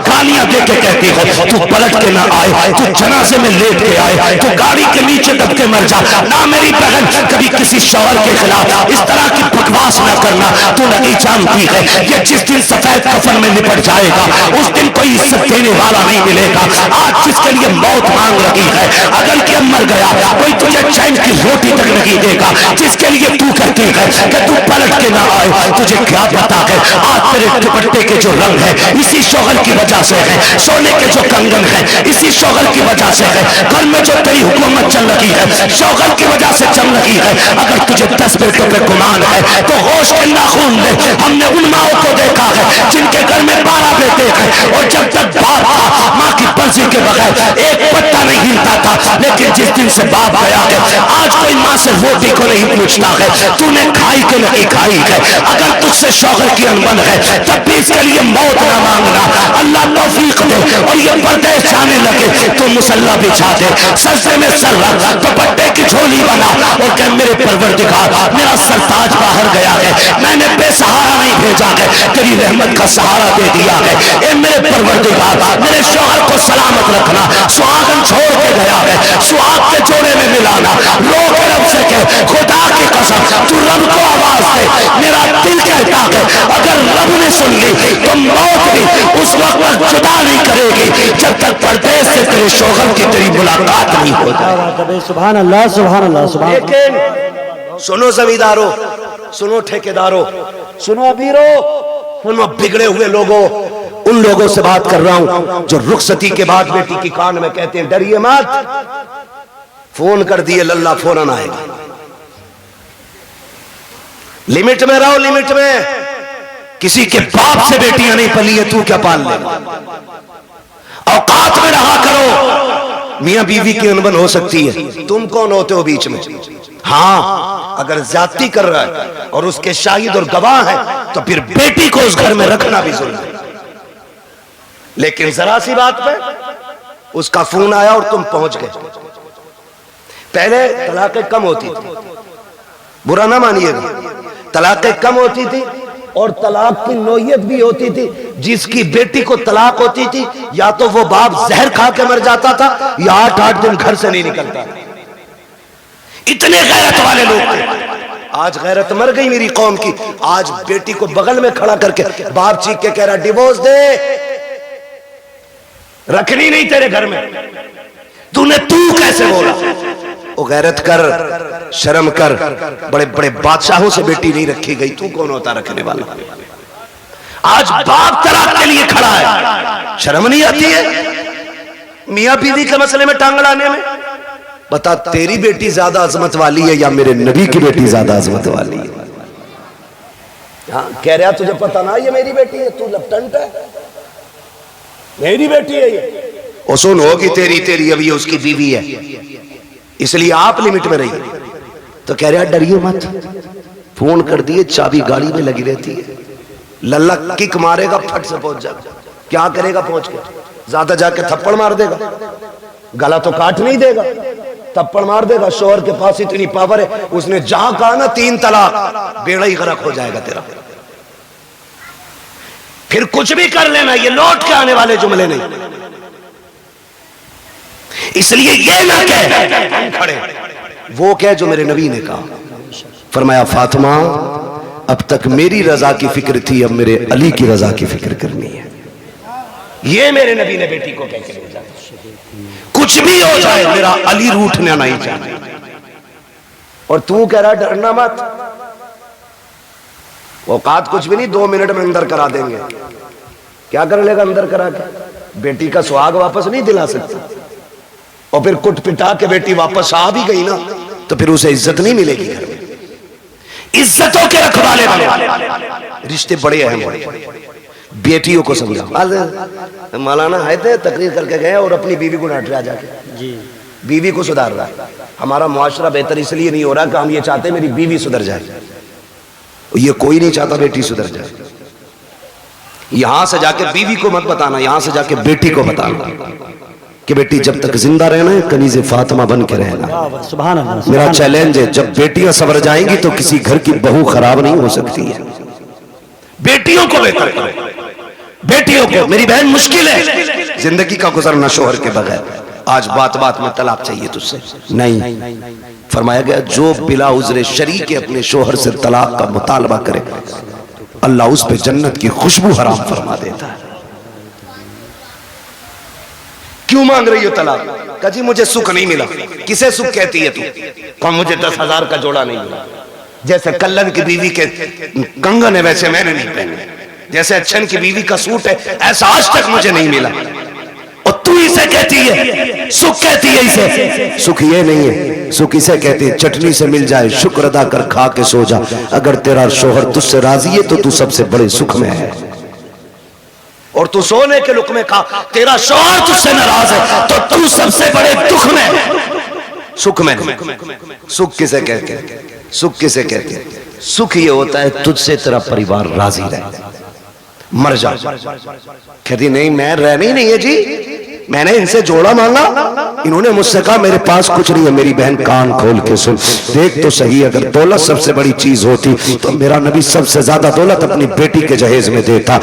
گالیاں دے کے کہتی ہے تو پلٹ کے نہ آئے، تو جنازے میں لیٹ کے آئے، تو گاڑی کے نیچے دب کے مر جا۔ نہ میری بہن کبھی کسی شوہر کے خلاف اس طرح کی بکواس نہ کرنا، تو نہیں جانتی ہے یہ جس دن سفید کفن میں لپٹ جائے گا اس دن کوئی عزت دینے والا نہیں ملے گا۔ آج جس کے لیے موت مانگ رہی ہے اگر کہ مر گیا کوئی تجھے چین کی روٹی تک نہیں دے گا، جس کے لیے تو کہتی ہے کہ تو پلٹ کے نہ آئے، تجھے کیا پتا ہے آج تیرے دوپٹے کے جو رنگ ہے اسی شوہر کی وجہ سے ہے، سونے کے جو کنگن ہے اسی شوہر کی وجہ سے ہے، گھر میں جو تیری حکومت چل رہی ہے شوہر کی وجہ سے چل رہی ہے۔ اگر تجھے 10 بیٹوں پہ گمان ہے تو ہوش کے ناخون لے، ہم نے ان ماؤں کو دیکھا ہے جن کے گھر میں 12 بیٹے ہیں اور جب تک باپ تھا ماں کی مرضی کے بغیر ایک پتا نہیں ہلتا تھا، لیکن جس دن سے باپ گیا ہے آج کوئی ماں سے روٹی کو نہیں پوچھتا ہے تو نے کھائی کہ نہیں کھائی ہے۔ اگر تجھ سے شوہر کی انبن ہے تب بھی اس کے لیے موت نہ مانگنا، اللہ توفیق دے اور یہ پردیس جانے لگے تو مسلح بچھا دے، سجدے میں سر رکھ، دوپٹے کی جھولی بنا اور کہ میرے پروردگار میرا سرتاج باہر گیا ہے، میں نے بے سہارا نہیں بھیجا ہے، تیری رحمت کا سہارا دے دیا ہے۔ اے میرے پروردگار میرے شوہر کو سلامت رکھنا، سہاگن چھوڑ کے گیا ہے سہاگ کے جوڑے میں ملانا، رو کے رب سے کہ خدا کی قسم تو رب کو آواز دے، میرا دل کہتا ہے اگر رب نے سن لی تو موت بھی اس وقت جدا نہیں کرے گی جب تک پردیس سے تیرے شوہر کی تیری ملاقات نہیں ہو جائے۔ سبحان اللہ سبحان اللہ سبحان اللہ۔ لیکن سنو زمینداروں، سنو ٹھیکیداروں، سنو امیروں، سنو بگڑے ہوئے لوگوں، ان لوگوں سے بات کر رہا ہوں جو رخصتی کے بعد بیٹی کی کان میں کہتے ہیں ڈریے مت، فون کر دیے للہ فوراً آئے گا، لمٹ میں رہو، لمٹ میں، کسی کے باپ سے بیٹیاں نہیں پلی ہے تو کیا پال لے، اوقات میں رہا کرو۔ میاں بیوی کی انبن ہو سکتی ہے، تم کون ہوتے ہو بیچ میں؟ ہاں اگر زیادتی کر رہا ہے اور اس کے شاہد اور گواہ ہیں تو پھر بیٹی کو اس گھر میں رکھنا بھی ضروری ہے۔ لیکن ذرا سی بات پہ اس کا فون آیا اور تم پہنچ گئے۔ پہلے طلاقیں کم ہوتی تھی، برا نہ مانیے گا، طلاقیں کم ہوتی تھی اور طلاق کی نوعیت بھی ہوتی تھی، جس کی بیٹی کو طلاق ہوتی تھی یا تو وہ باپ زہر کھا کے مر جاتا تھا یا 8 دن گھر سے نہیں نکلتا۔ اتنے غیرت والے لوگ تھے۔ آج غیرت مر گئی میری قوم کی، آج بیٹی کو بغل میں کھڑا کر کے باپ چیخ کے کہہ رہا ڈیورس دے، رکھنی نہیں تیرے گھر میں۔ تو کیسے بولا؟ او غیرت کر، شرم کر، بڑے بڑے بادشاہوں سے بیٹی نہیں رکھی گئی، تو کون ہوتا رکھنے والا؟ آج باپ طلاق کے لیے کھڑا ہے، شرم نہیں آتی ہے میاں بیوی کے مسئلے میں ٹانگ لانے میں؟ بتا تیری بیٹی زیادہ عظمت والی ہے یا میرے نبی کی بیٹی زیادہ عظمت والی ہے؟ ہاں کہہ رہا تجھے پتہ نہ یہ میری بیٹی ہے، تو لپٹنٹ ہے، میری بیٹی ہے یہ، اصول ہوگی تیری اب یہ اس کی بیوی ہے، اس لیے آپ لمٹ میں رہی۔ تو کہہ رہا ڈریو مت، فون کر دیے، چابی گاڑی میں لگی رہتی ہے، للہ کک مارے گا پھٹ سے پہنچ جائے، کیا کرے گا پہنچ کے؟ زیادہ جا کے تھپڑ مار دے گا، گلا تو کاٹ نہیں دے گا، تھپڑ مار دے گا۔ شوہر کے پاس اتنی پاور ہے، اس نے جہاں کہا نا 3 طلاق، بیڑا ہی غرق ہو جائے گا تیرا۔ پھر کچھ بھی کر لینا، یہ لوٹ کے آنے والے جملے نہیں، اس لیے یہ نہ کہے کھڑے، وہ کہے جو میرے نبی نے کہا۔ فرمایا فاطمہ اب تک میری رضا کی فکر تھی، اب میرے علی کی رضا کی فکر کرنی ہے۔ یہ میرے نبی نے بیٹی کو کہہ کے بھیجا، کچھ بھی ہو جائے میرا علی روٹھنا نہیں چاہیے۔ اور تو کہہ رہا ڈرنا مت، اوقات کچھ بھی نہیں، 2 منٹ میں اندر کرا دیں گے۔ کیا کر لے گا اندر کرا کے؟ بیٹی کا سہاگ واپس نہیں دلا سکتا، اور پھر کٹ پٹا کے بیٹی واپس آ بھی گئی نا تو پھر اسے عزت نہیں ملے گی گھر میں۔ عزتوں کے رکھوالے بنو، رشتے بڑے اہم ہیں، بیٹیوں کو سمجھا۔ مولانا ہے تھے تقریر کر کے گئے اور اپنی بیوی کو ڈانٹ رہا جا کے، بیوی کو سدھار رہا ہے۔ ہمارا معاشرہ بہتر اس لیے نہیں ہو رہا کہ ہم یہ چاہتے میری بیوی سدھر جائے، یہ کوئی نہیں چاہتا بیٹی سدھر جائے۔ یہاں سے جا کے بیوی کو مت بتانا، یہاں سے جا کے بیٹی کو بتانا کہ بیٹی جب تک زندہ رہنا ہے کنیز فاطمہ بن کے رہنا۔ سبحان اللہ۔ میرا چیلنج ہے، جب بیٹیاں سنور جائیں گی تو کسی گھر کی بہو خراب نہیں ہو سکتی ہے۔ بیٹیوں کو بہتر کرو، بیٹیوں کو۔ میری بہن مشکل ہے زندگی کا گزرنا شوہر کے بغیر، آج بات بات میں طلاق چاہیے تجھ سے، نہیں۔ فرمایا گیا جو بلا عذر شرعی کے اپنے شوہر سے طلاق کا مطالبہ کرے اللہ اس پہ جنت کی خوشبو حرام فرما دیتا ہے۔ کیوں مانگ رہی ہو طلاق؟ کہا جی مجھے سکھ نہیں ملا۔ کسے سکھ کہتی ہے تو؟ کہا مجھے 10,000 کا جوڑا نہیں ملا، جیسے کلن کی بیوی کے کنگن ہے ویسے میں نے نہیں پہنے، جیسے اچھن کی بیوی کا سوٹ ہے ایسا آج تک مجھے نہیں ملا، اور تو اسے کہتی ہے سکھ کہتی ہے اسے؟ سکھ یہ نہیں ہے، سکھ اسے کہتے ہیں چٹنی سے مل جائے شکر ادا کر کھا کے سو جا، اگر تیرا شوہر تجھ سے راضی ہے تو تو سب سے بڑے سکھ میں ہے، اور تو سونے کے لقمے کھا، تیرا شوہر تجھ سے ناراض ہے تو تو سب سے بڑے دکھ میں ہے۔ سکھ میں سکھ کسے کہتے ہیں؟ سکھ کسے کہتے ہیں؟ سکھ یہ ہوتا ہے تجھ سے تیرا پریوار راضی رہے، مر جا۔ کہتی نہیں میں رہنی نہیں ہے جی، میں نے ان سے جوڑا مانگا، انہوں نے مجھ سے کہا میرے پاس کچھ نہیں ہے۔ میری بہن کان کھول کے سن، دیکھ تو صحیح، اگر دولت سب سے بڑی چیز ہوتی تو میرا نبی سب سے زیادہ دولت اپنی بیٹی کے جہیز میں دیتا۔